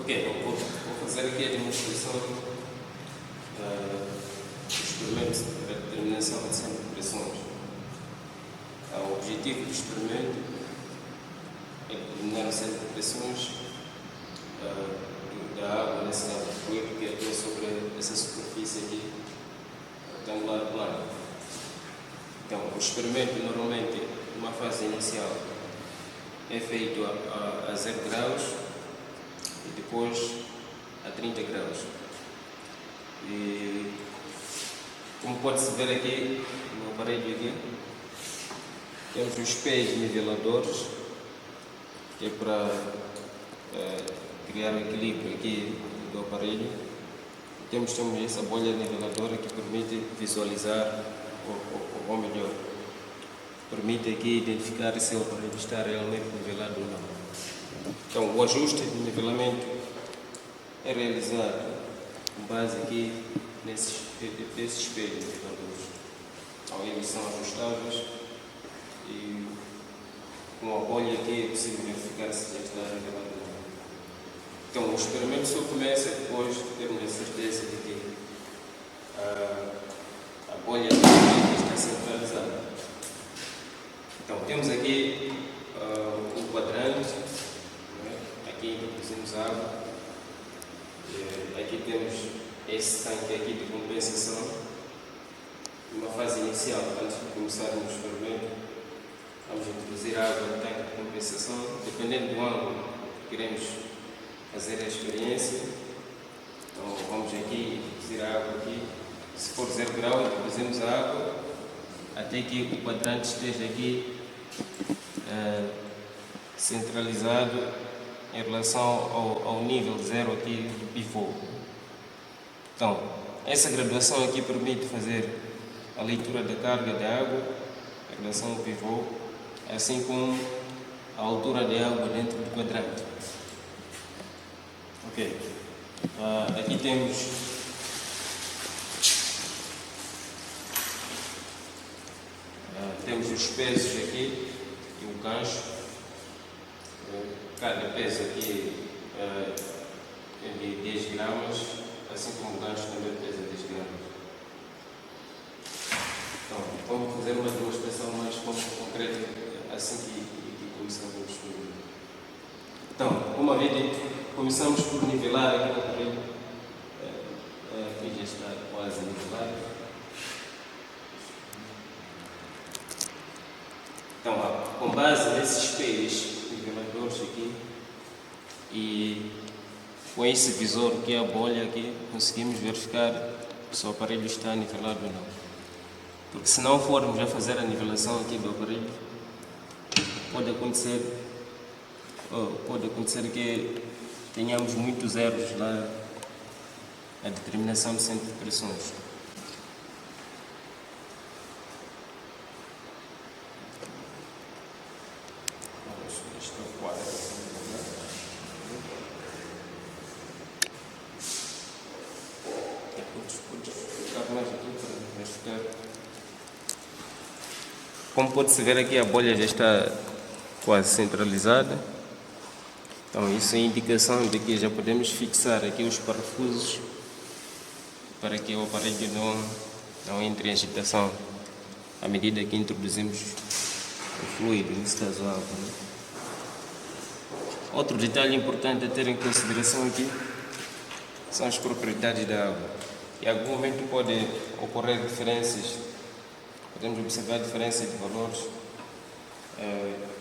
Ok, vou fazer aqui a demonstração do experimento para determinação de centro de pressões. O objetivo do experimento é determinar o centro de pressões da água nesse fluido que atua sobre essa superfície aqui retangular plana. Então, o experimento normalmente, numa fase inicial, é feito a 0 graus e depois a 30 graus. E como pode-se ver aqui no aparelho aqui, temos os pés niveladores, que é para criar o equilíbrio aqui do aparelho. Temos também essa bolha niveladora que permite visualizar, ou melhor, permite aqui identificar se o aparelho está realmente nivelado ou não. Então, o ajuste de nivelamento é realizado com base aqui desses espelhos niveladores. Então, eles são ajustáveis e com a bolha aqui é possível verificar se já está nivelado ou não. Então, o experimento só começa depois de termos a certeza de que a bolha está centralizada. Então, temos aqui um quadrante, aqui introduzimos água, aqui temos esse tanque aqui de compensação. Numa fase inicial, antes de começarmos o experimento, vamos introduzir água no tanque de compensação, dependendo do ângulo que queremos fazer a experiência. Então, vamos aqui introduzir a água aqui. Se for 0 grau, introduzimos a água até que o quadrante esteja aqui centralizado em relação ao nível 0 aqui do pivô. Então, essa graduação aqui permite fazer a leitura da carga da água em relação ao pivô, assim como a altura da água dentro do quadrante. Ok. Aqui temos os pesos aqui e o gancho. Cada peso aqui é de 10 gramas, assim como o gancho também pesa 10 gramas. Então, vamos fazer uma demonstração mais concreta assim que começamos o estudo. Então, como havia dito, começamos por nivelar aqui o aparelho. Aqui já está quase nivelado. Então, com base nesses espelhos niveladores aqui e com esse visor que é a bolha aqui, conseguimos verificar se o aparelho está nivelado ou não. Porque se não formos a fazer a nivelação aqui do aparelho, pode acontecer que tenhamos muitos erros lá na determinação do centro de pressões. Como pode-se ver aqui, a bolha já está quase centralizada. Então, isso é indicação de que já podemos fixar aqui os parafusos para que o aparelho não entre em agitação à medida que introduzimos o fluido, nesse caso a água. Outro detalhe importante a ter em consideração aqui são as propriedades da água. Em algum momento pode ocorrer diferenças, podemos observar a diferença de valores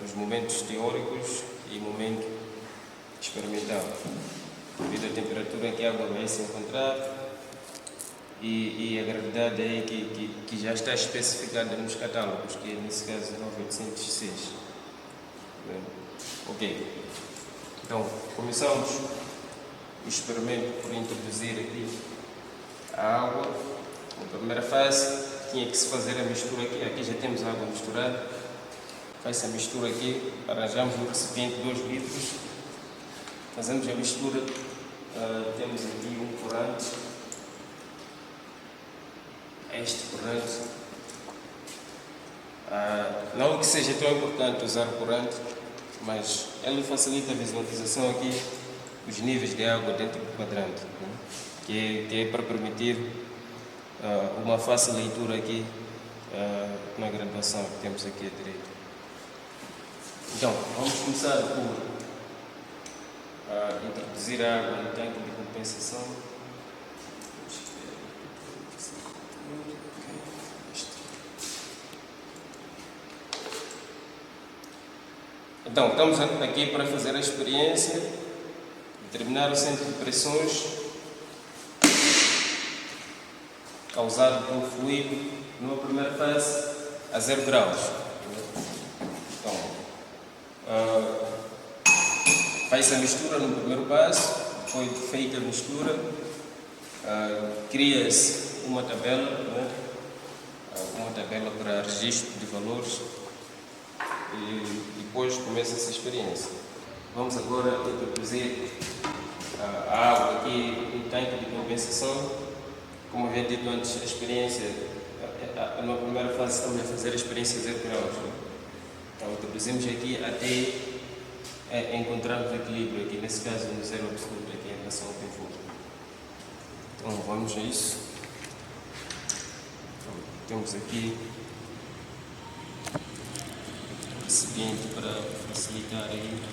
nos momentos teóricos e momento experimental, devido à temperatura em que a água vai se encontrar e a gravidade aí que já está especificada nos catálogos, que nesse caso é 9806. Ok. Então, começamos o experimento por introduzir aqui a água. Na primeira fase, tinha que se fazer a mistura aqui. Aqui já temos a água misturada. Faz a mistura aqui, arranjamos no recipiente 2 litros. Fazemos a mistura. Temos aqui um corante. Este corante. Não que seja tão importante usar o corante, mas ele facilita a visualização aqui os níveis de água dentro do quadrante, né? que é para permitir uma fácil leitura aqui na graduação que temos aqui à direita. Então, vamos começar por introduzir a água no tanque de compensação. Então, estamos aqui para fazer a experiência, determinar o centro de pressões causado pelo fluido numa primeira fase a 0 graus. Então, faz a mistura no primeiro passo, depois de feita a mistura, cria-se uma tabela, né? Uma tabela para registro de valores e depois começa essa experiência. Vamos agora introduzir a água aqui no tanque de compensação. Como havia dito antes, a experiência, na primeira fase estamos a fazer a experiência 0 graus. Né? Então introduzimos aqui até encontrarmos o equilíbrio aqui, nesse caso no zero absoluto aqui em relação ao conforto. Então vamos a isso. Então, temos aqui o seguinte para facilitar aí.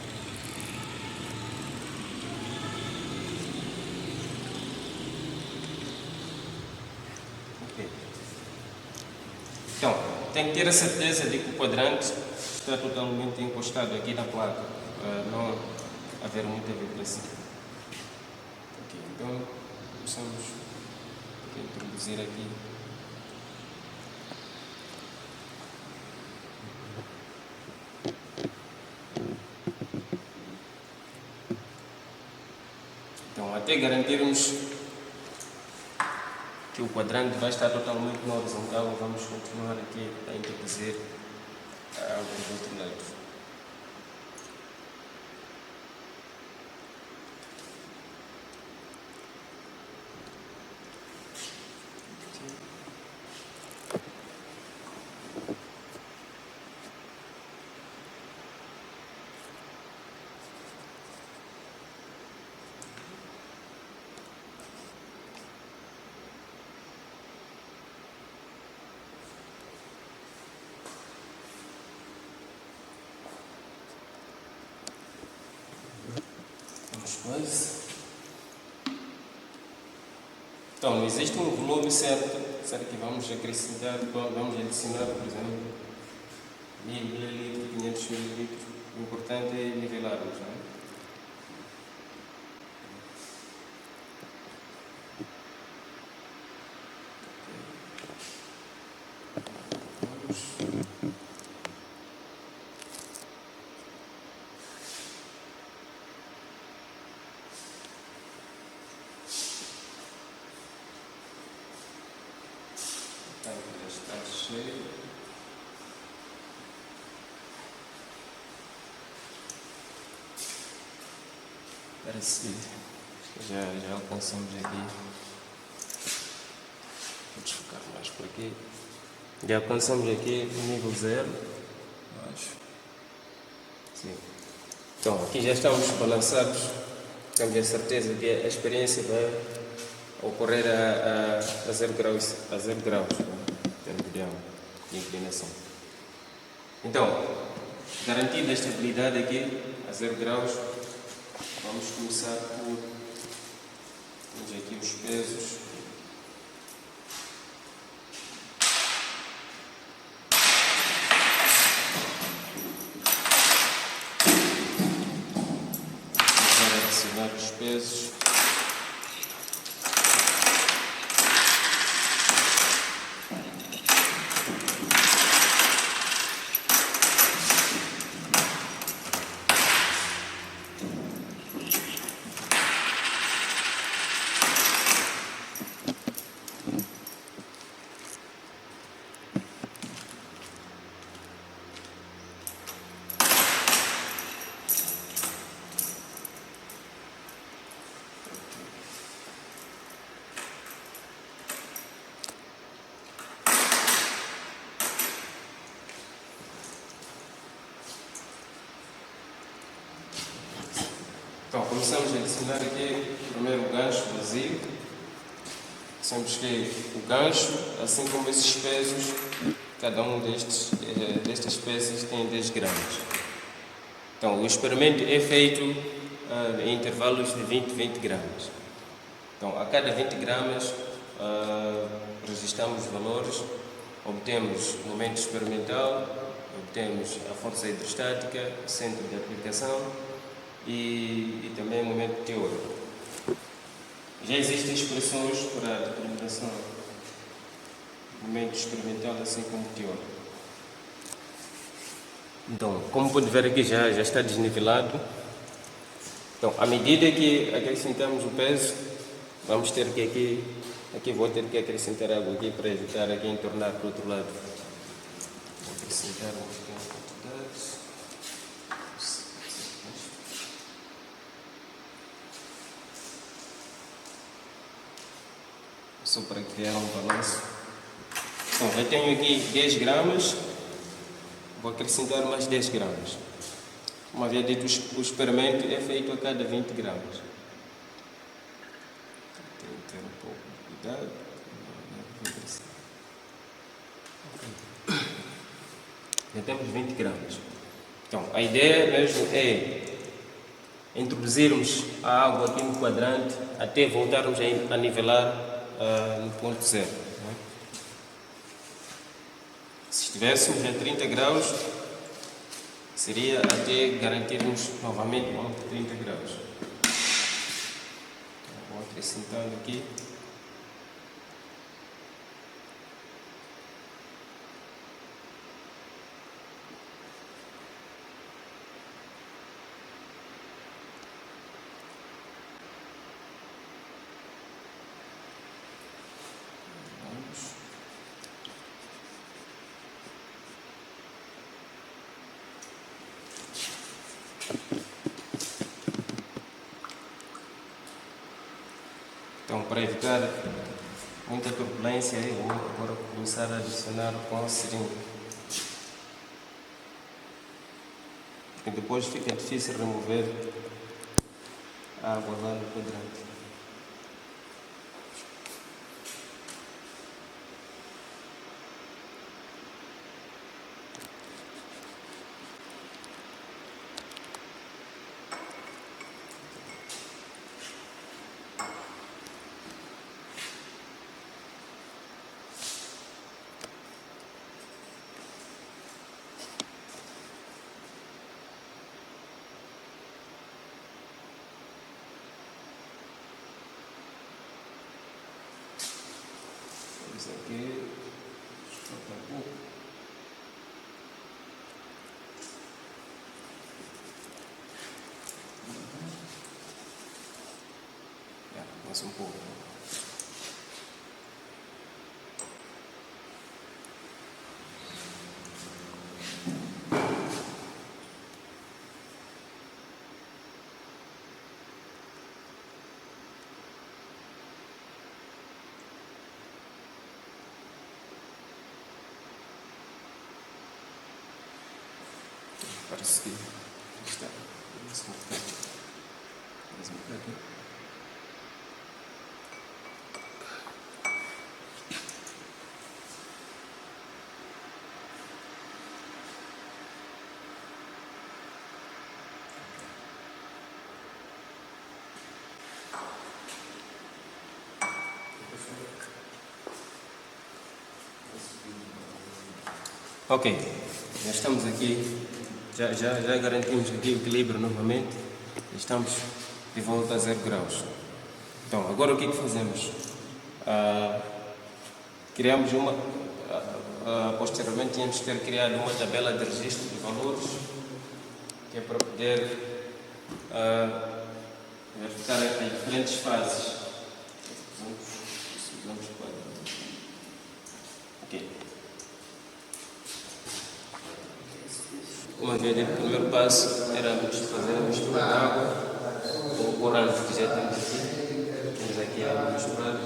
Então, tem que ter a certeza de que o quadrante está totalmente encostado aqui na placa, para não haver muita vibração. Okay, então, começamos a introduzir aqui. Então, até garantirmos que o quadrante vai estar totalmente na horizontal, vamos continuar aqui a introduzir a água do outro lado. Quase. Então, não existe um volume certo que vamos acrescentar, vamos adicionar, por exemplo, 1000 ml, 500 ml. O importante é nivelarmos, não é? Está cheio. Parece que já alcançamos aqui. Vou desfocar mais por aqui. Já alcançamos aqui o nível 0. Acho. Sim. Então, aqui já estamos balançados. Temos a certeza que a experiência vai ocorrer a 0 graus. A 0 graus. De inclinação. Então, garantida a estabilidade aqui a 0 graus, vamos começar por temos aqui os pesos. Vamos adicionar os pesos. Então, começamos a adicionar aqui primeiro o gancho vazio. Dissemos que o gancho, assim como esses pesos, cada um destas peças tem 10 gramas. Então, o experimento é feito em intervalos de 20 gramas. Então, a cada 20 gramas, registramos valores, obtemos o momento experimental, obtemos a força hidrostática, o centro de aplicação e também o momento teórico. Já existem expressões para a determinação do momento experimental, assim como teórico. Então, como pode ver aqui, já está desnivelado. Então, à medida que acrescentamos o peso, vamos ter que aqui vou ter que acrescentar água aqui para evitar aqui entornar para o outro lado. Vou acrescentar uma pequena quantidade. Só para criar um balanço. Então, eu tenho aqui 10 gramas, vou acrescentar mais 10 gramas. Como havia dito, o experimento é feito a cada 20 gramas. Tenho que ter um pouco de cuidado. Já temos 20 gramas. Então, a ideia mesmo é introduzirmos a água aqui no quadrante até voltarmos a nivelar no ponto zero. Se estivéssemos a 30 graus, seria até garantirmos novamente um de 30 graus. Vou acrescentando aqui. Então, para evitar muita turbulência, eu vou agora começar a adicionar com a seringa. Porque depois fica difícil remover a água lá no quadrante. Isso aqui, falta um pouco. Mais um pouco. Parece que está mais um bocadinho. Ok, já estamos aqui. Já garantimos aqui o equilíbrio novamente. Estamos de volta a 0 graus. Então, agora o que fazemos? Criamos uma... posteriormente tínhamos que ter criado uma tabela de registro de valores, que é para poder verificar as diferentes fases. Ok. Como havia dito, o primeiro passo era fazer a mistura de água com o corante que já temos aqui. Temos aqui a água misturada,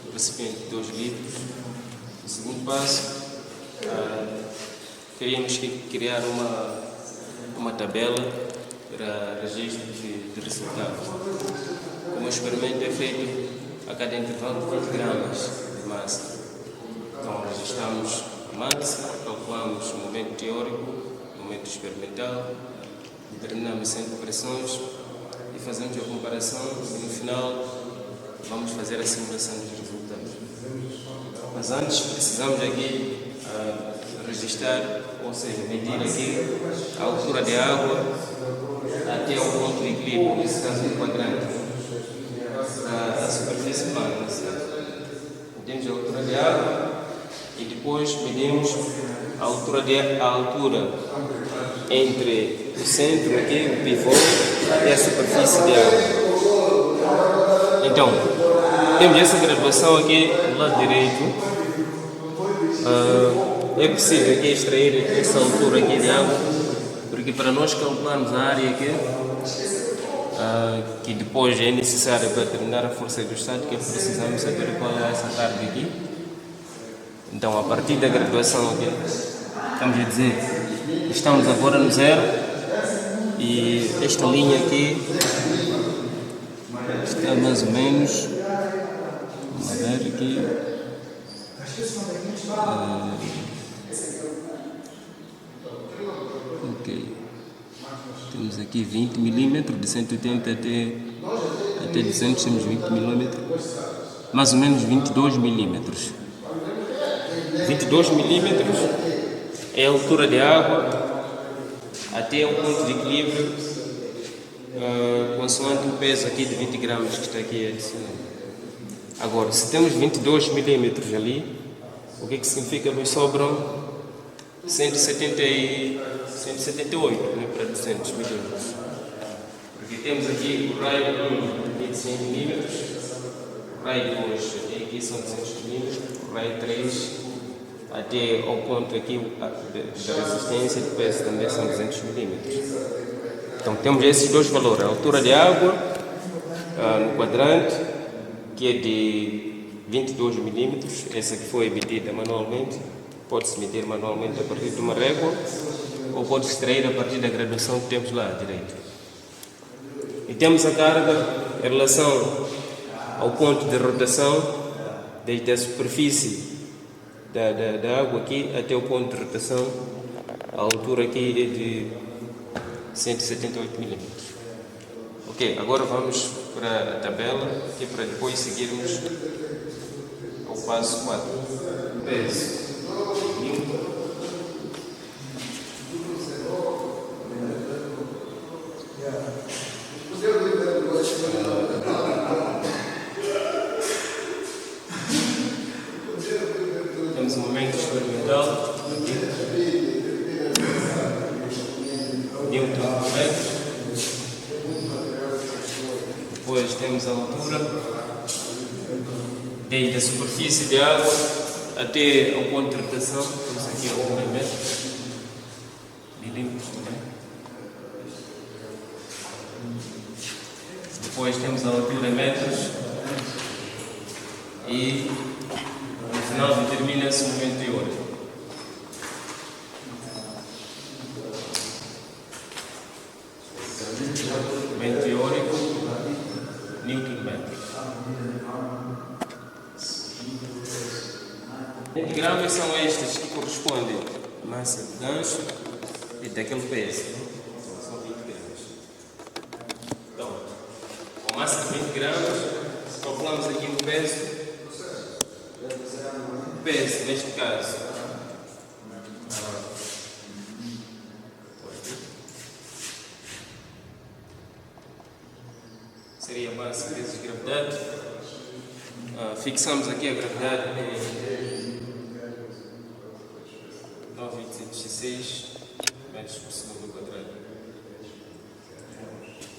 o recipiente de 2 litros. O segundo passo, teríamos que criar uma tabela para registro de resultados. Como o experimento é feito a cada intervalo de 20 gramas de massa. Então, registramos a massa, calculamos o momento teórico, o momento experimental, determinamos 100 operações e fazemos a comparação e no final vamos fazer a simulação dos resultados. Mas antes precisamos aqui registrar, ou seja, medir aqui a altura de água até o ponto de equilíbrio, nesse caso do quadrante, a superfície plana. Medimos a altura de água e depois medimos a altura entre o centro aqui, o pivô, até a superfície de água. Então, temos essa graduação aqui do lado direito. É possível aqui extrair essa altura aqui de água, porque para nós calcularmos a área aqui, que depois é necessária para determinar a força hidrostática, precisamos saber qual é essa carga aqui. Então, a partir da graduação aqui, estamos a dizer, estamos agora no zero e esta linha aqui está mais ou menos, vamos ver aqui, ok, temos aqui 20 milímetros, de 180 até 200 temos 20 milímetros, mais ou menos 22 milímetros. 22 milímetros é a altura de água até o ponto de equilíbrio, consoante o peso aqui de 20 gramas que está aqui adicionado. Agora, se temos 22 milímetros ali, o que significa que nos sobram 178, né, para 200 milímetros. Porque temos aqui o raio 1 de 100 milímetros, o raio 2 aqui são 200 milímetros, o raio 3 até ao ponto aqui da resistência de peso também são 200 milímetros. Então temos esses dois valores, a altura de água no quadrante, que é de 22 milímetros, essa que foi medida manualmente, pode-se medir manualmente a partir de uma régua, ou pode-se extrair a partir da graduação que temos lá à direita. E temos a carga em relação ao ponto de rotação, desde a superfície da água aqui até o ponto de rotação, a altura aqui é de 178 milímetros. Ok, agora vamos para a tabela, aqui para depois seguirmos ao passo 4. Peso. Temos um momento experimental aqui. Newton por metro. Depois temos a altura desde a superfície de água até ao ponto de rotação. Temos aqui a altura em metros. Milímetros também. Depois temos a altura em metros. E no final determina-se o momento teórico. Momento teórico, Newton metro. 20 gramas são estas que correspondem à massa de gancho e daquele peso. São 20 gramas. Então, com massa de 20 gramas, calculamos aqui o peso. Peso, neste caso, seria a massa vezes gravidade. Fixamos aqui a gravidade em 9,816 metros por segundo quadrado.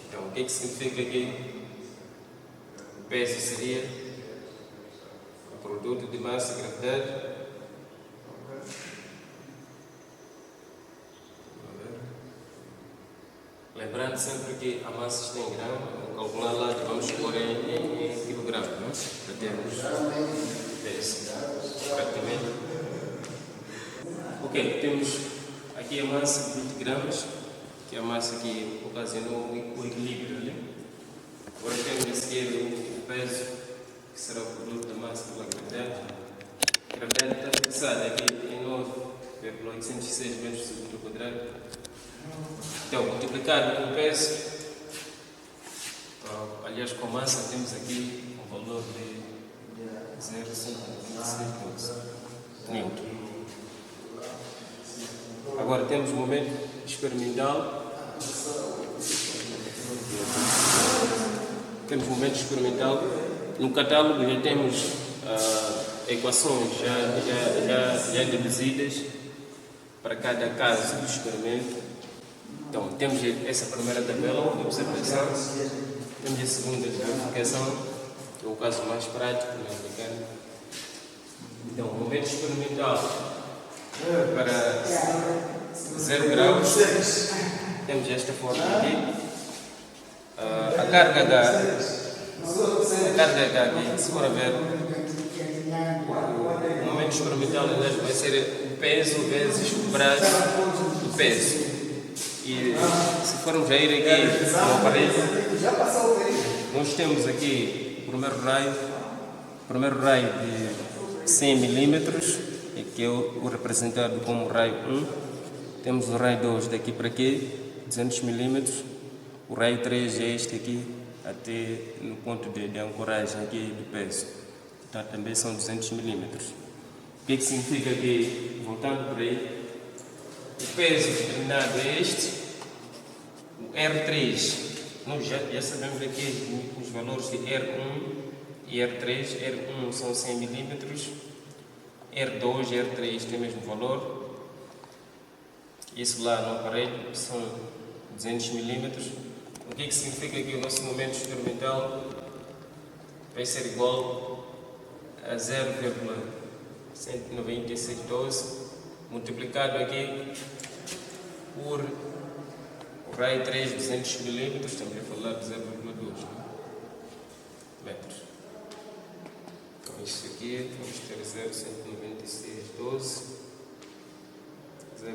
Então, o que significa aqui? O peso seria o produto de massa e gravidade lembrando sempre que a massa está em grama, calcular lá que vamos pôr em quilograma, não? Para termos peso praticamente. Ok, temos aqui a massa de 20 gramas que a massa que ocasionou o equilíbrio ali. Agora temos a seguir o peso, que será o produto da massa pela gravidade. A gravidade está fixada aqui em 9,806 metros por segundo quadrado. Então, multiplicado com o peso, aliás com a massa, temos aqui um valor de 0,526 Newton. Agora temos o momento experimental. No catálogo já temos equações já deduzidas para cada caso do experimento. Então, temos essa primeira tabela de observação, temos a segunda de verificação, que é o caso mais prático, mecânico. Então, o momento experimental para 0 graus, temos esta forma aqui. A carga H aqui, se for a ver, o momento experimental vai ser o peso vezes o braço do peso. E se formos a ir aqui no aparelho, nós temos aqui o primeiro raio de 100 milímetros, que é o representado como raio 1. Temos o raio 2 daqui para aqui, 200 milímetros. O raio 3 é este aqui, até no ponto de ancoragem aqui do peso. Então, também são 200 milímetros. O que significa que, voltando por aí, o peso determinado é este, o R3, nós já sabemos aqui os valores de R1 e R3. R1 são 100 milímetros, R2 e R3 têm o mesmo valor. Isso lá no aparelho são 200 milímetros. O que significa que o nosso momento experimental vai ser igual a 0,19612 multiplicado aqui por o raio 3 de 200 milímetros, estamos a falar de 0,2 metros. Então isto aqui vamos ter 0,19612, 0,2.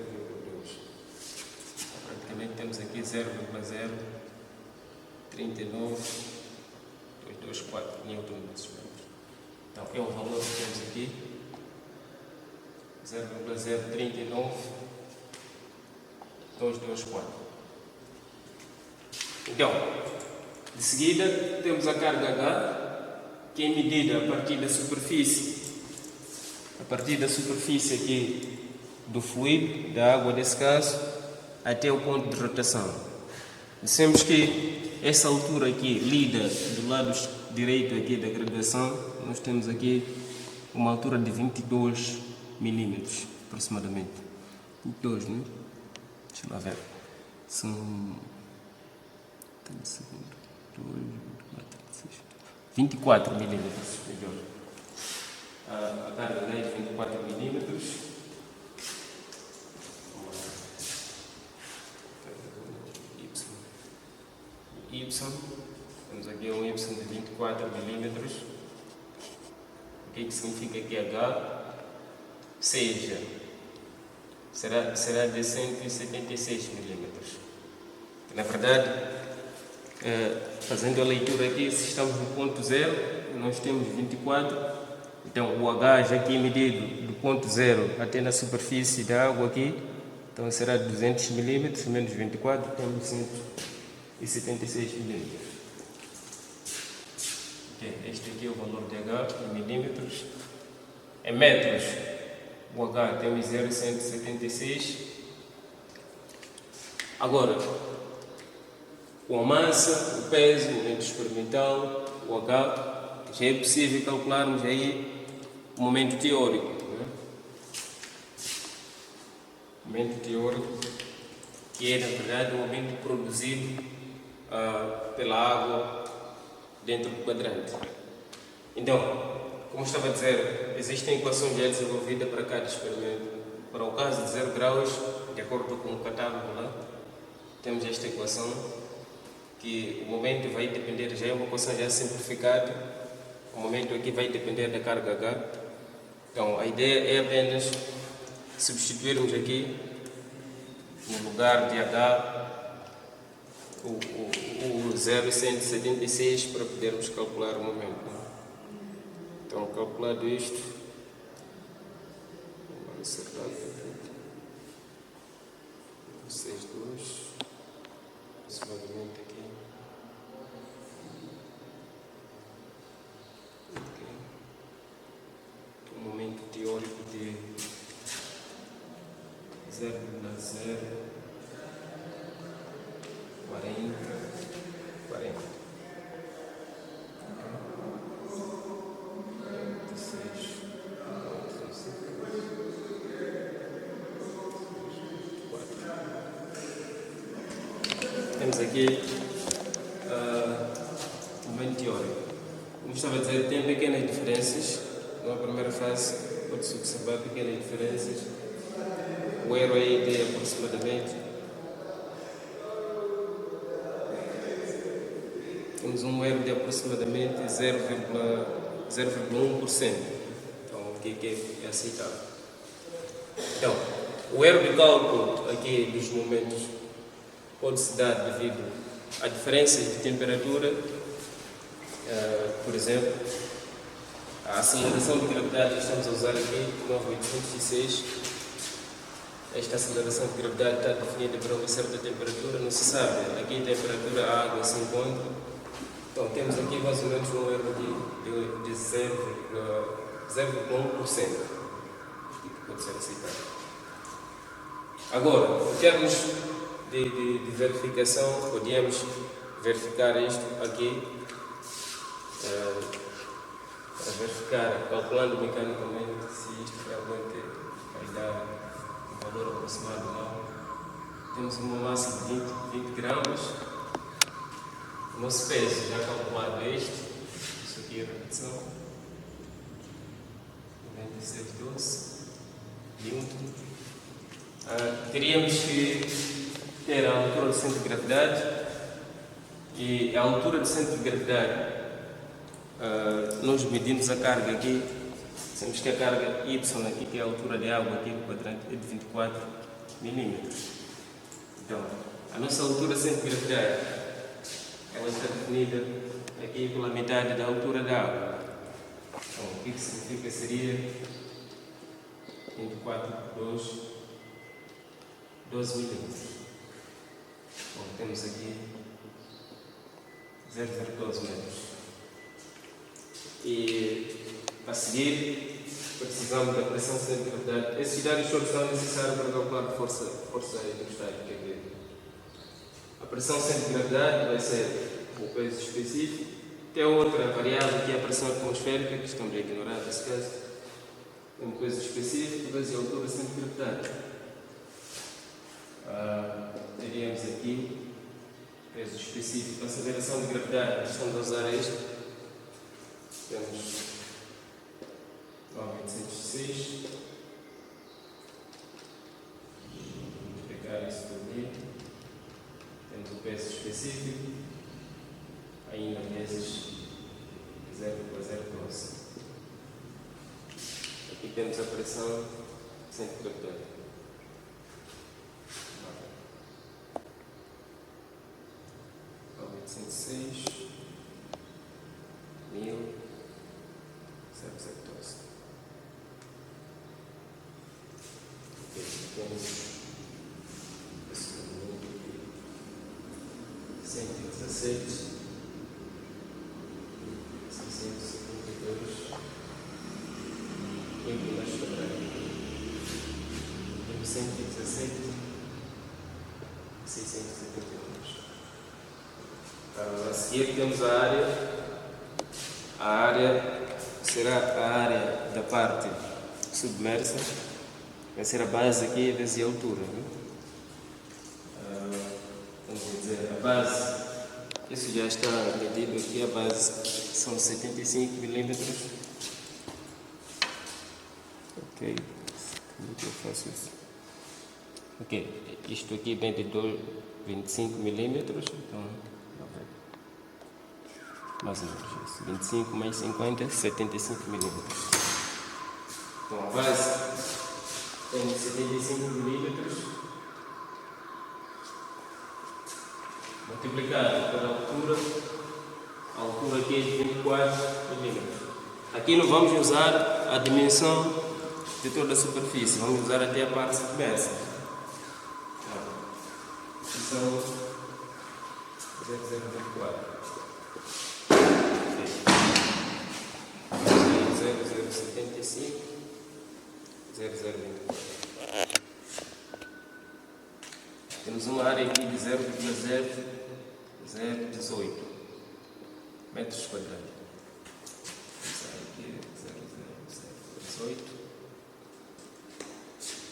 Praticamente temos aqui 0,039224 Newton metros. Então é o valor que temos aqui, 0,039224. Então, de seguida temos a carga H, que é medida a partir da superfície aqui do fluido, da água nesse caso, até o ponto de rotação. Dissemos que essa altura aqui, lida do lado direito aqui da graduação, nós temos aqui uma altura de 22 milímetros, aproximadamente. 22, né? Deixa eu lá ver. São 24 milímetros. A carga é de 24 milímetros. Y, temos aqui um Y de 24 milímetros. O que significa que H será de 176 milímetros. Na verdade, fazendo a leitura aqui, se estamos no ponto 0, nós temos 24, então o H já aqui medido do ponto 0 até na superfície da água aqui, então será de 200 milímetros menos 24, temos 176 milímetros. Este aqui é o valor de H em milímetros. Em metros, o H temos 0,176. Agora, com a massa, o peso, o momento experimental, o H, já é possível calcularmos aí o momento teórico. Né? O momento teórico, que é na verdade o momento produzido pela água dentro do quadrante. Então, como estava a dizer, existem equações já desenvolvidas para cada experimento. Para o caso de 0 graus, de acordo com o catálogo lá, temos esta equação, que o momento vai depender, já é uma equação já simplificada, o momento aqui vai depender da carga H. Então, a ideia é apenas substituirmos aqui, no lugar de H, o 0,176 para podermos calcular o momento. Então, calculado isto, vamos acertar 6,2, esse movimento aqui. Okay. O momento teórico de 0,040. 46, temos aqui o momento teórico. Como estava a dizer, tem pequenas diferenças. Na primeira fase, pode-se observar pequenas diferenças. O erro aí de aproximadamente. Temos um erro de aproximadamente 0,1%. Então, o que é aceitável? Então, o erro de cálculo aqui dos momentos pode-se dar devido a diferenças de temperatura, por exemplo, a aceleração de gravidade que estamos a usar aqui, 9.806. Esta aceleração de gravidade está definida por uma certa temperatura, não se sabe aqui a temperatura a água se encontra. Então, temos aqui mais ou menos um erro de 0,1%. Pode ser aceitado. Agora, em termos de verificação, podemos verificar isto aqui, para verificar, calculando mecanicamente, se isto realmente vai dar um valor aproximado ou não. Temos uma massa de 20 gramas. O nosso peso já calculado é este. Isso aqui é a repetição. 97,12 Newton. Teríamos que ter a altura do centro de gravidade. E a altura do centro de gravidade, nós medimos a carga aqui. Temos que a carga Y aqui, que é a altura de água aqui no quadrante, é de 24 milímetros. Então, a nossa altura do centro de gravidade, ela está definida aqui pela metade da altura da água. Então, o que significa seria 24 por 12 milímetros. Bom, temos aqui 0,12 metros. E a seguir, precisamos da pressão centro de gravidade. Esses dados todos são necessários para calcular a força hidrostática. A pressão centro de gravidade vai ser o peso específico. Tem outra variável que é a pressão atmosférica, que estamos a ignorar nesse caso. Tem um peso específico, vezes a altura centro de gravidade. Teríamos aqui peso específico. A aceleração de gravidade, estamos a usar este. Temos 9.806. Vamos pegar isso tudo aqui. Temos o peso específico, ainda vezes 0,012. Aqui temos a pressão centro de gravidade. 9.806, 1.000. 0,012. Temos esse movimento aqui, 117, 672, e aqui mais quadrado. Temos 117, 672. A seguir temos a área. A área será a área da parte submersa, vai ser a base aqui vezes a altura. Vamos dizer, a base, isso já está medido aqui, a base são 75 milímetros. Ok, como é que eu faço isso? Ok, isto aqui vem de 25 milímetros, então mais ou menos isso. 25 mais 50, 75 milímetros. Então a base tem 75 milímetros multiplicado pela altura, a altura aqui é de 24 milímetros. Aqui não vamos usar a dimensão de toda a superfície, vamos usar até a parte submersa. São 0024. 0075, 0024. Temos uma área aqui de 0,0018 metros quadrados. Aqui 0,0018.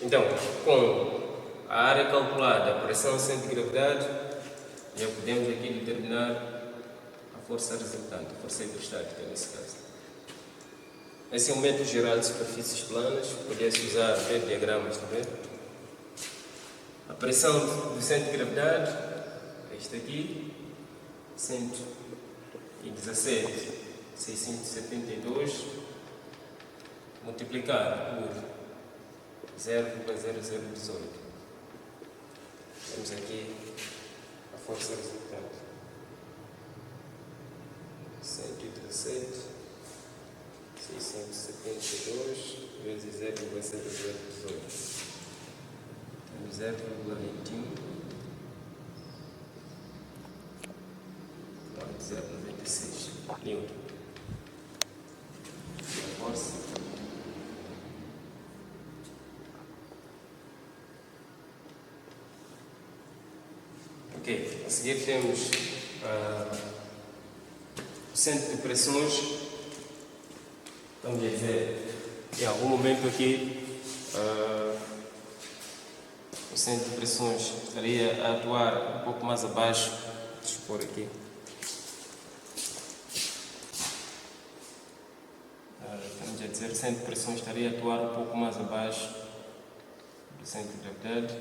Então, com a área calculada, a pressão sem de gravidade, já podemos aqui determinar a força resultante, a força hidrostática nesse caso. Esse é um método geral de superfícies planas, podia-se usar até diagramas também. A pressão do centro de gravidade, este aqui, 117,672, multiplicado por 0,0018. Temos aqui a força resultante. 117,672 vezes 0,0018. Temos 0,21. 0,96 Newton. A força. Ok, a seguir temos o centro de pressões. Vamos dizer, em algum momento aqui, o centro de pressões estaria a atuar um pouco mais abaixo. Deixa eu pôr aqui. Vamos dizer, o centro de pressões estaria a atuar um pouco mais abaixo do centro de gravidade.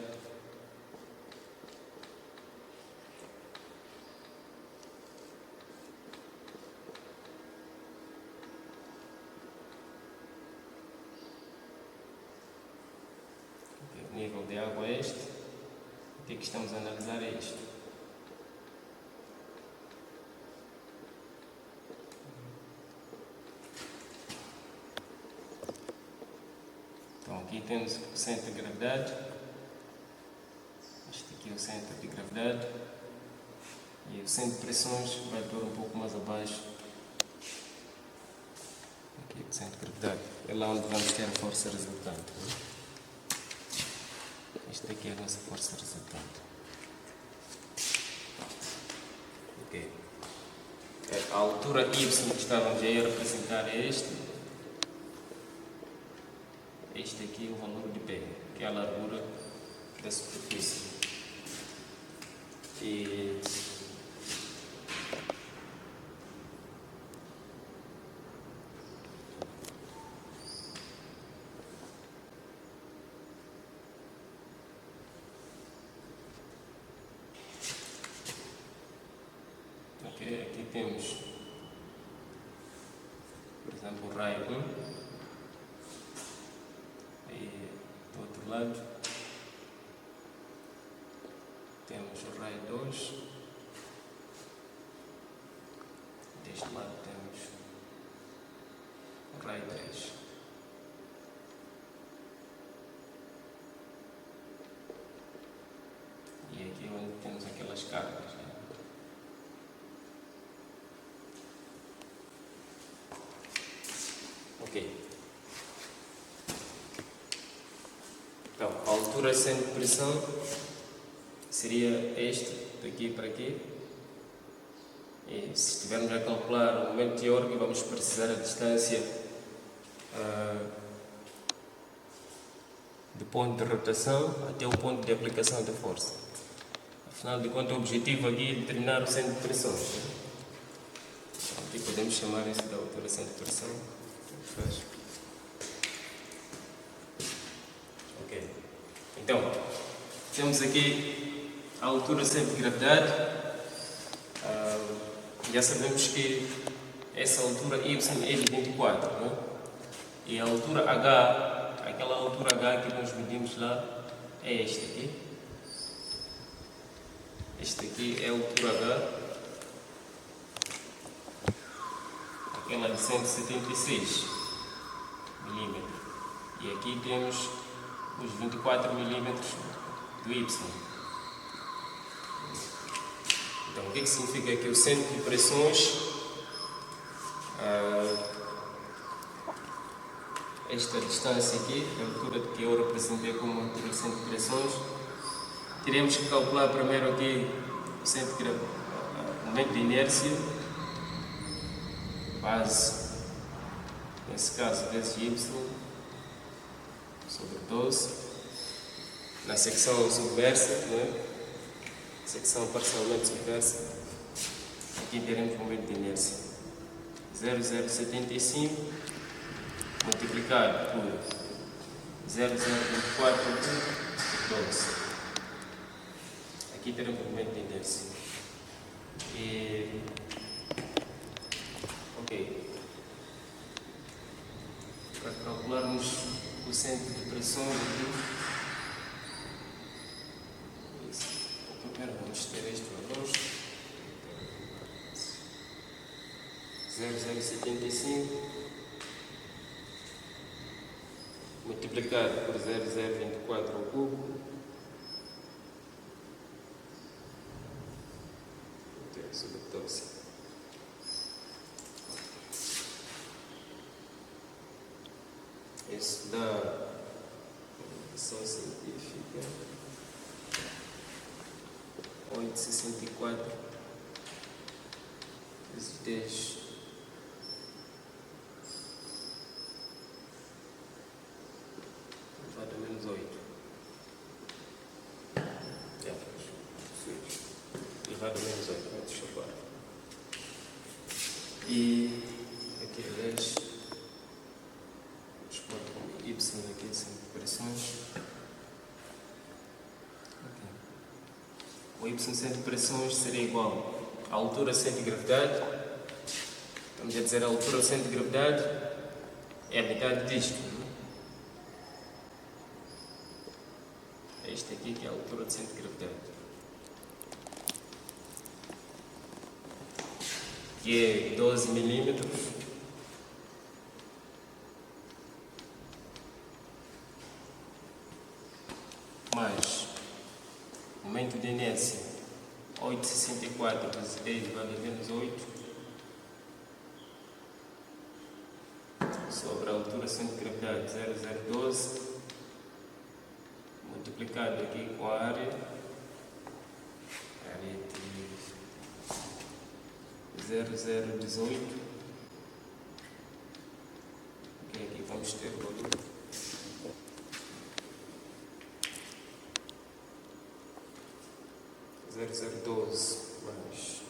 O nível de água é este. O que estamos a analisar é isto. Então aqui temos o centro de gravidade. Este aqui é o centro de gravidade. E o centro de pressões vai pôr um pouco mais abaixo. Aqui o centro de gravidade. É lá onde vamos ter a força resultante. Esta aqui é a nossa força resultante. Ok. A altura y que estávamos a representar é este. Este aqui é o valor de P, que é a largura da superfície. E aqui temos, por exemplo, o raio 1 e do outro lado temos o raio 2, deste lado temos o raio 3. E aqui é onde temos aquelas cargas. Ok. Então, a altura sem pressão seria este, daqui para aqui. E se estivermos a calcular o momento teórico, vamos precisar a distância do ponto de rotação até o ponto de aplicação da força. Afinal de contas, o objetivo aqui é determinar o centro de pressões. Aqui podemos chamar isso de altura centro de pressão. Ok. Então, temos aqui a altura centro de gravidade. Já sabemos que essa altura y é de 24, não é? E a altura h, aquela altura h que nós medimos lá, é esta aqui. Este aqui é a altura H, aquela de 176 milímetros. E aqui temos os 24 milímetros do Y. Então, o que significa que o centro de pressões, esta distância aqui, a altura que eu representei como altura do centro de pressões, teremos que calcular primeiro aqui o momento de inércia, base, nesse caso, vezes Y, sobre 12, na secção subversa, né? Secção parcialmente subversa, aqui teremos o momento de inércia, 0,075 multiplicado por 0,024 por 12. Aqui teremos o momento de inércia. Ok. Para calcularmos o centro de pressão aqui, primeiro vamos ter este valor, 0,075 multiplicado por 0,024 ao cubo, sobre 12. Isso dá a definição científica 8,64 vezes 10 elevado a menos 8. Elevado a menos 8, deixa eu parar. E aqui é 10. Vamos pôr como Y aqui, sem pressões. O Y centro de pressões seria igual à altura centro de gravidade. Vamos a dizer, a altura centro de gravidade é a metade disto. É este aqui que é a altura do centro de gravidade. Que é 12 milímetros. Mais momento de inércia 8,64 vezes 10 elevado a menos 8 sobre a altura centro de gravidade 0,012 multiplicado aqui com a área de 0,018, que aqui vamos ter o valor 0,012 mais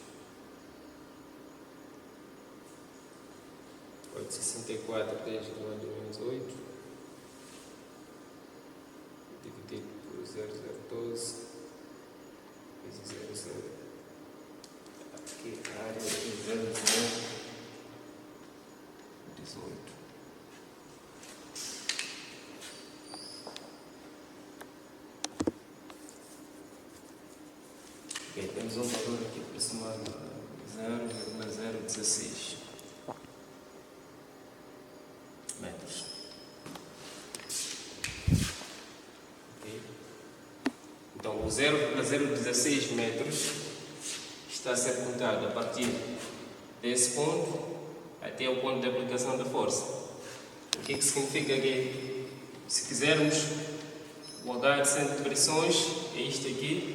8,64 10 elevado a menos 8 dividido por 0,012 vezes 0,0, aqui a área é 0,018. Ok, temos um valor aqui aproximado a 0,016 metros. Okay. Então, o 0,016 metros está a ser contado a partir desse ponto até o ponto de aplicação da força. O que significa que, se quisermos, o H de centro de pressões é isto aqui.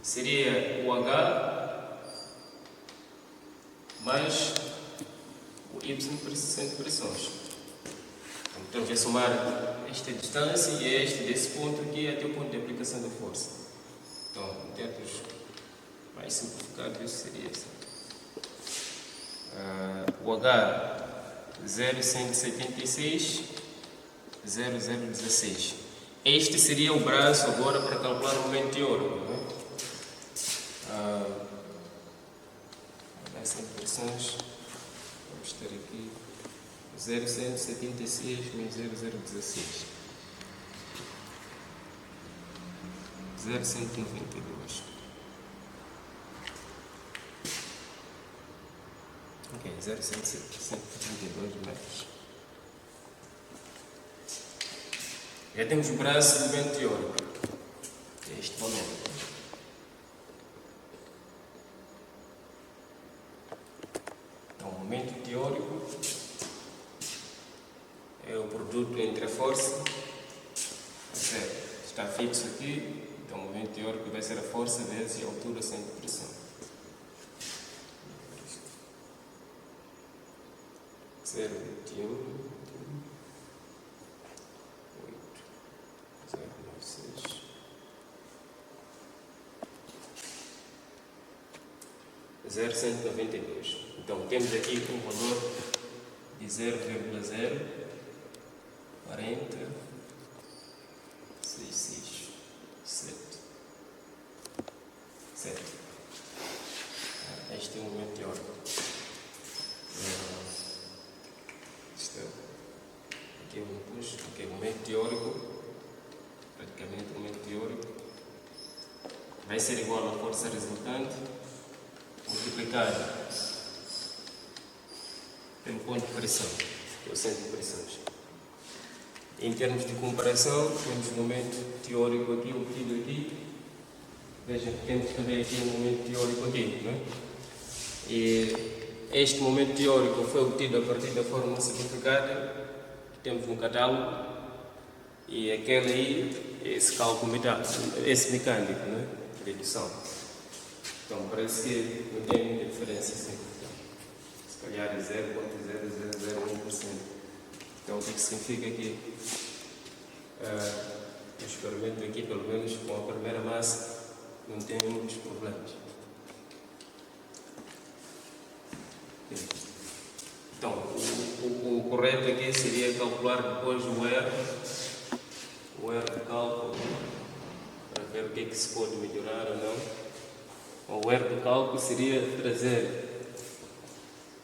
Seria o H mais o Y de centro de pressões. Então, temos a somar esta distância e este desse ponto aqui até o ponto de aplicação da força. Então, em termos mais simplificados, isso seria assim. O H 0,176, 0,016. Este seria o braço agora para calcular o momento teórico. Essas pressões, vamos ter aqui 0,176 menos 0,016, 0,192. Ok, 0,132 metros. Já temos o braço do momento teórico, que é este momento. Então, o momento teórico é o produto entre a força, está fixo aqui, então o momento teórico vai ser a força vezes a altura sem pressão. 0,21, 0,96, 0,192. Então temos aqui um valor de 0,0406667. Este é o momento teórico. Aqui é o impulso, aqui é o momento teórico, praticamente o momento teórico vai ser igual à força resultante multiplicada pelo ponto de pressão, que é o centro de pressões. Em termos de comparação, temos o momento teórico aqui, obtido aqui. Vejam que temos também aqui um momento teórico aqui, não é? E este momento teórico foi obtido a partir da fórmula simplificada que temos no catálogo, e aquele aí, esse cálculo esse mecânico, né? Redução. Então parece que não tem muita diferença, assim. Se calhar é 0,0001%. Então o que significa que o experimento aqui, pelo menos com a primeira massa, não tem muitos problemas. Então, o correto aqui seria calcular depois o R de cálculo, para ver o que é que se pode melhorar ou não. O R de cálculo seria trazer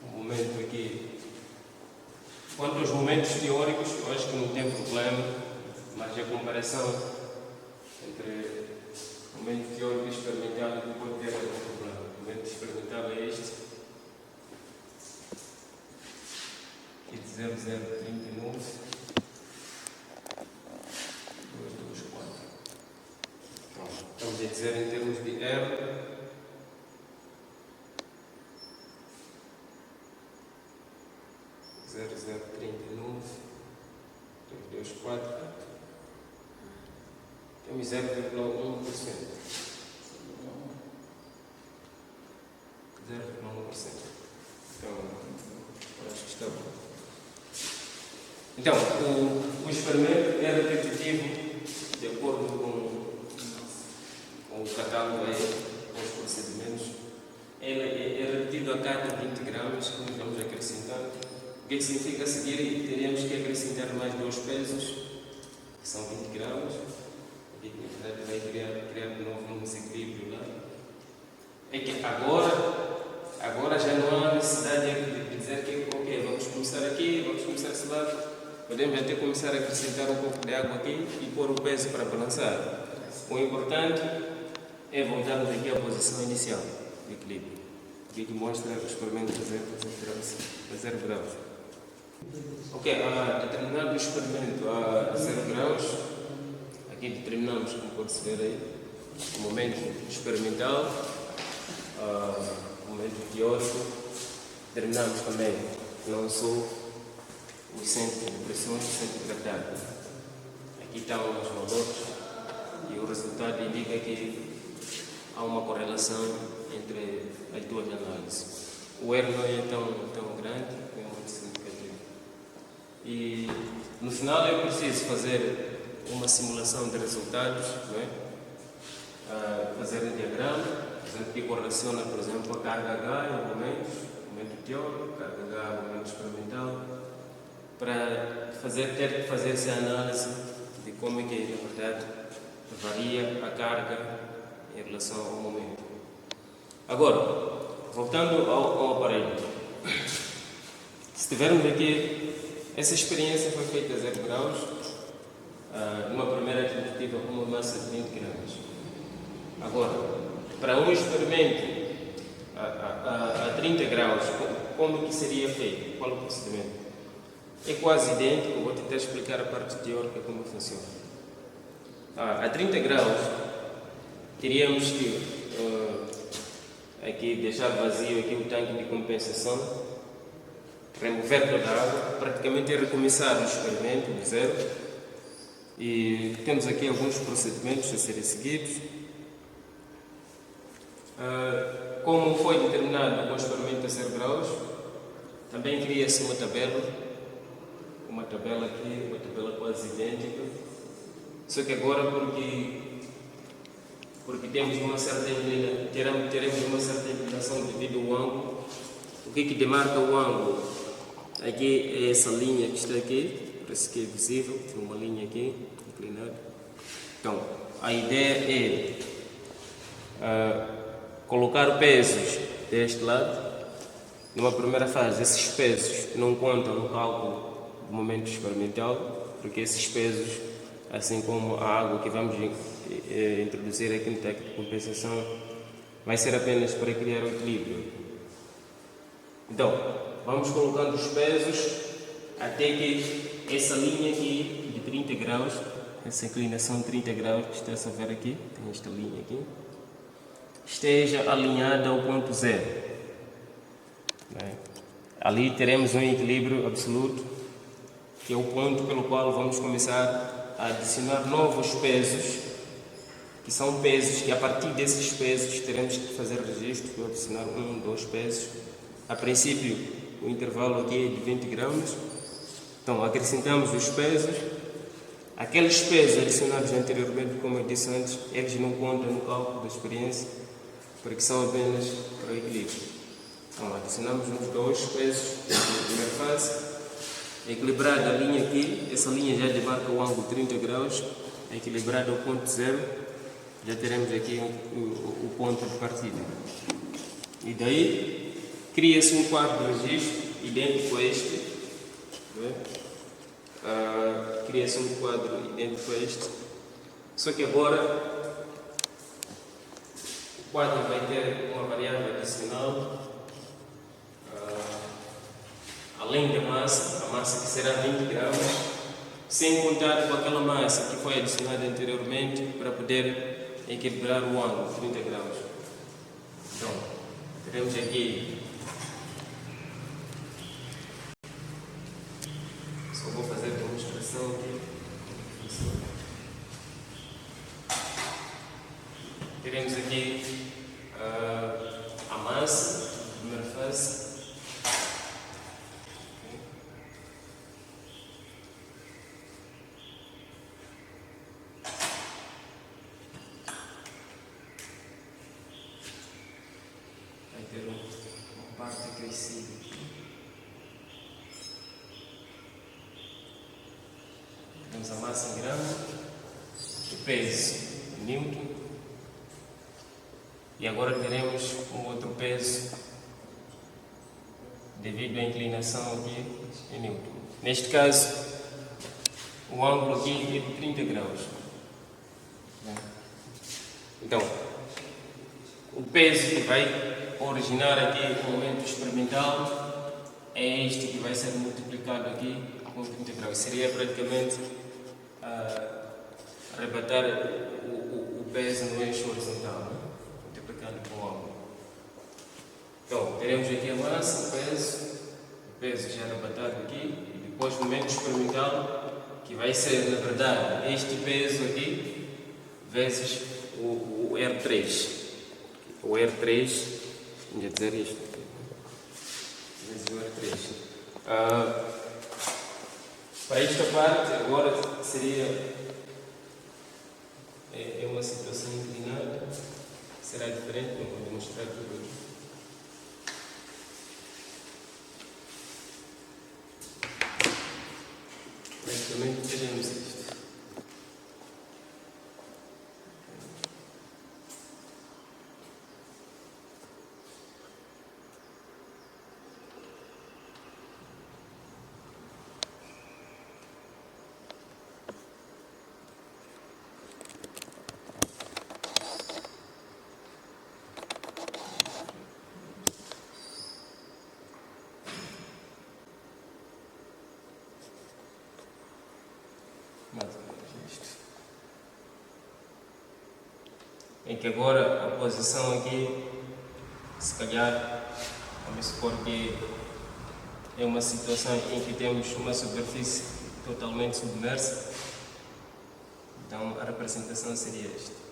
um momento aqui. Quanto aos momentos teóricos, eu acho que não tem problema, mas a comparação entre o momento teórico e experimental não pode ter algum problema. O momento experimental é este. Aqui de 0,039 224. Pronto. Estamos a dizer em termos de R. Temos 0,1%. 0,1%. Então, acho que está bom. Então, o experimento é repetitivo de acordo com o catálogo, com os procedimentos. Ele é repetido a cada 20 gramas que nós vamos acrescentando. O que significa a seguir? Teríamos que acrescentar mais 2 pesos, que são 20 gramas. Aqui vai criar de novo um desequilíbrio lá. É que agora já não há necessidade de dizer que, ok, vamos começar aqui, vamos começar esse lado. Podemos até começar a acrescentar um pouco de água aqui e pôr o peso para balançar. O importante é voltarmos aqui à posição inicial de equilíbrio. Aqui mostra o experimento a 0 graus. Ok, a terminar o experimento a 0 graus, aqui determinamos, como pode-se ver aí, o momento experimental, o momento teórico. Determinamos também não só o centro de pressão e o centro de gravidade. Aqui estão os valores e o resultado indica que há uma correlação entre as duas análises. O R não é tão grande, não é muito significativo. E no final é preciso fazer uma simulação de resultados, não é? Fazer um diagrama, que correlaciona, por exemplo, a carga H em momento teórico, carga H em momento experimental, para ter que fazer essa análise de como é que, na verdade, varia a carga em relação ao momento. Agora, voltando ao aparelho, se tivermos aqui, essa experiência foi feita a 0 graus, numa primeira tentativa com uma massa de 20 gramas. Agora, para um experimento a 30 graus, como que seria feito? Qual o procedimento? É quase idêntico, vou tentar explicar a parte teórica como funciona. A 30 graus, teríamos que aqui deixar vazio aqui o tanque de compensação, remover toda a água, praticamente recomeçar o experimento do zero. E temos aqui alguns procedimentos a serem seguidos. Como foi determinado com o experimento a 0 graus, também cria-se uma tabela aqui, uma tabela quase idêntica, só que agora porque temos uma certa teremos uma certa inclinação devido ao ângulo. O que demarca o ângulo? Aqui é essa linha que está aqui, parece que é visível, tem uma linha aqui inclinada. Então, a ideia é colocar pesos deste lado. Numa primeira fase, esses pesos não contam no cálculo do momento experimental, porque esses pesos, assim como a água que vamos introduzir aqui no técnico de compensação, vai ser apenas para criar o equilíbrio. Então, vamos colocando os pesos até que essa linha aqui de 30 graus, essa inclinação de 30 graus que está a ver aqui, tem esta linha aqui, esteja alinhada ao ponto zero. Ali teremos um equilíbrio absoluto, que é o ponto pelo qual vamos começar a adicionar novos pesos, que são pesos que a partir desses pesos teremos que fazer registro, que adicionar 1, 2 pesos. A princípio o intervalo aqui é de 20 gramas, então acrescentamos os pesos. Aqueles pesos adicionados anteriormente, como eu disse antes, eles não contam no cálculo da experiência, porque são apenas para o equilíbrio. Então adicionamos os 2 pesos na primeira fase. Equilibrada a linha aqui, essa linha já demarca o ângulo 30 graus, equilibrada ao ponto zero, já teremos aqui o ponto de partida. E daí cria-se um quadro de registro idêntico a este. Cria-se um quadro idêntico a este, só que agora o quadro vai ter uma variável adicional. Além da massa, a massa que será 20 gramas, sem contar com aquela massa que foi adicionada anteriormente para poder equilibrar o ângulo, 30 graus. Então, teremos aqui, só vou fazer a demonstração aqui. Teremos aqui a massa, primeira fase. Uma parte crescida aqui. Temos a massa em grama, o peso em Newton, e agora teremos um outro peso devido à inclinação aqui em Newton. Neste caso, o ângulo aqui é de 30 graus. Então, o peso que vai originar aqui o momento experimental é este que vai ser multiplicado aqui com 30 graus. Seria praticamente arrebatar o peso no eixo horizontal, multiplicando com o ângulo. Então, teremos aqui a massa, o peso já arrebatado aqui, e depois o momento experimental, que vai ser, na verdade, este peso aqui vezes o R3. O R3, vamos dizer isto, vezes o R3. Para esta parte, agora seria uma situação inclinada, será diferente, não vou demonstrar tudo aqui. Praticamente teremos isto. em que agora a posição aqui, se calhar, vamos supor que é uma situação em que temos uma superfície totalmente submersa, então a representação seria esta.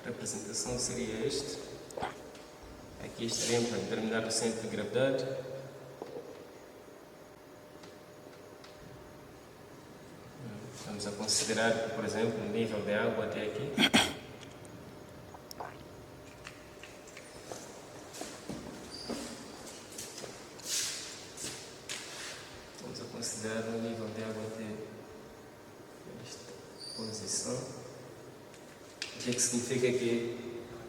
A representação seria este. Aqui estaremos a determinar o centro de gravidade. Estamos a considerar, por exemplo, o nível de água até aqui. Vamos a considerar o nível de água até esta posição. O que significa que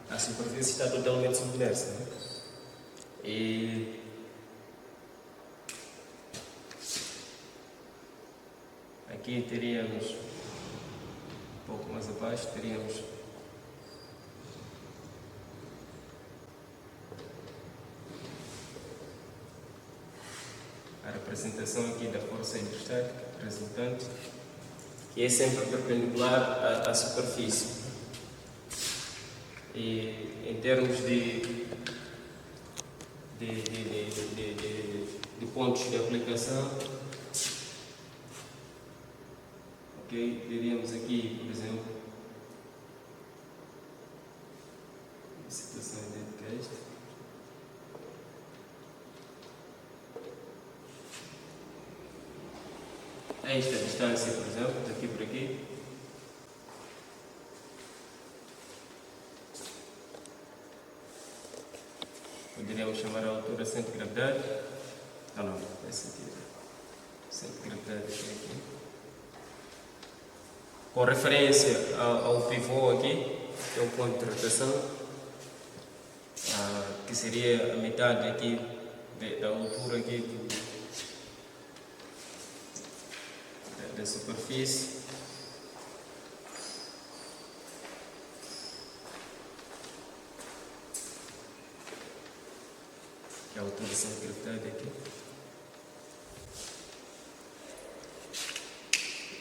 a superfície está totalmente submersa, né? E aqui teríamos, um pouco mais abaixo, teríamos a representação aqui da força hidrostática resultante, que é sempre perpendicular à superfície. E em termos de pontos de aplicação, ok, diríamos aqui, por exemplo, uma situação idêntica a esta. Esta distância, por exemplo, daqui para aqui. Poderíamos chamar a altura centro de gravidade. Não, esse aqui. Centro de gravidade aqui. Com referência ao pivô aqui, que é o ponto de rotação, que seria a metade aqui da altura aqui da superfície. Que é a altura centro de gravidade aqui.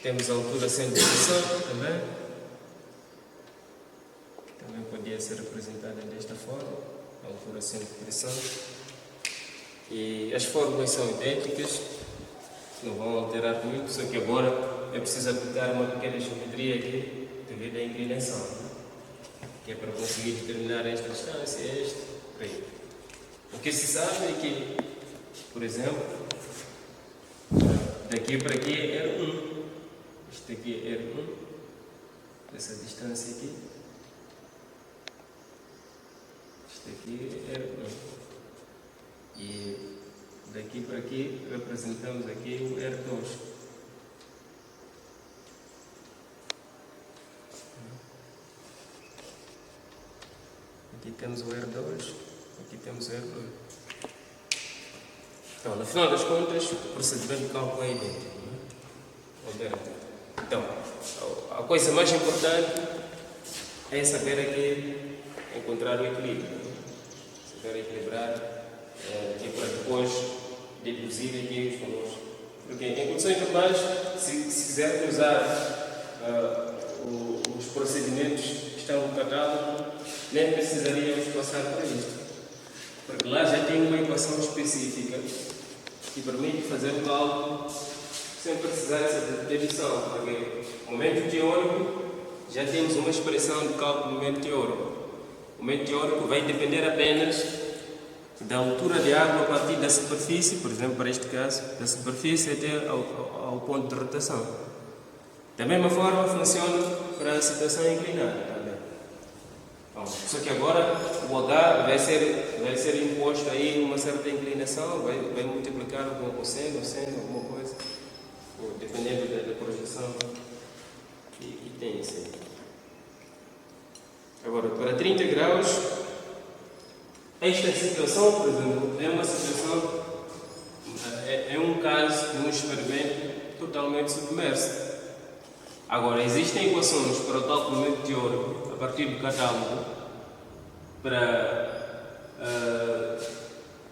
Temos a altura centro de pressão também. Também podia ser representada desta forma, a altura centro de pressão. E as fórmulas são idênticas, não vão alterar muito, só que agora é preciso aplicar uma pequena geometria aqui devido à inclinação, né? Que é para conseguir determinar esta distância, por aí. O que se sabe é que, por exemplo, daqui para aqui é R1. Isto aqui é R1, essa distância aqui. Isto aqui é R1. E daqui para aqui representamos aqui o R2. Aqui temos o R2, aqui temos o R2. Então, no final das contas, o procedimento de cálculo é idêntico. Então, a coisa mais importante é saber aqui encontrar o equilíbrio. Saber equilibrar aqui para depois deduzir aqui os valores. Porque em condições normais, se quisermos usar os procedimentos que estão no catálogo, nem precisaríamos passar por isto. Porque lá já tem uma equação específica que permite fazer o cálculo sem precisar dessa dedução. Porque no momento teórico já temos uma expressão de cálculo no momento teórico. O momento teórico vai depender apenas da altura de água a partir da superfície, por exemplo, para este caso, da superfície até ao ponto de rotação. Da mesma forma funciona para a situação inclinada também. Bom, só que agora o H vai ser imposto aí uma certa inclinação, vai multiplicar com cosseno, seno, alguma coisa, dependendo da projeção que tem isso aí. Agora, para 30 graus, esta situação, por exemplo, é uma situação, é um caso de um experimento totalmente submerso. Agora, existem equações para o cálculo do momento teórico, a partir do catálogo, para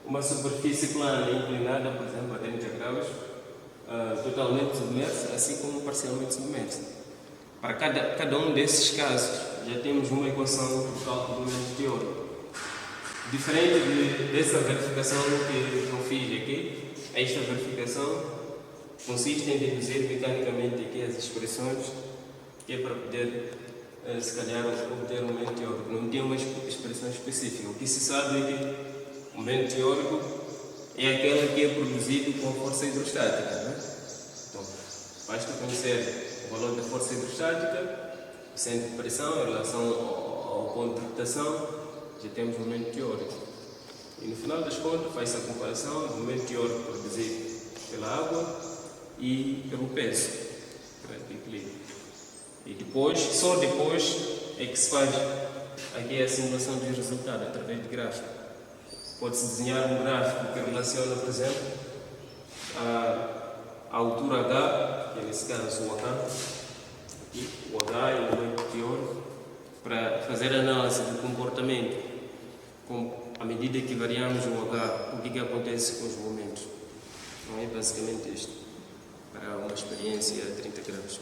uma superfície plana e inclinada, por exemplo, a 30 graus, totalmente submersa, assim como parcialmente submersa. Para cada um desses casos, já temos uma equação para o cálculo do momento teórico. Diferente dessa verificação que eu fiz aqui, esta verificação consiste em deduzir mecanicamente aqui as expressões, que é para poder, se calhar, obter um momento teórico. Não tem uma expressão específica. O que se sabe é que o momento teórico é aquele que é produzido com a força hidrostática. Né? Então, basta conhecer o valor da força hidrostática, o centro de pressão em relação ao ponto de rotação, já temos o momento teórico. E no final das contas, faz-se a comparação do momento teórico produzido pela água e pelo peso, do equilíbrio. E depois, só depois, é que se faz aqui a simulação dos resultados através de gráfico. Pode-se desenhar um gráfico que relaciona, por exemplo, a altura H, que é nesse caso o H, aqui, o H e o momento teórico, para fazer análise do comportamento, à medida que variamos o H, o que acontece com os momentos. Não é basicamente isto, para uma experiência a 30 graus.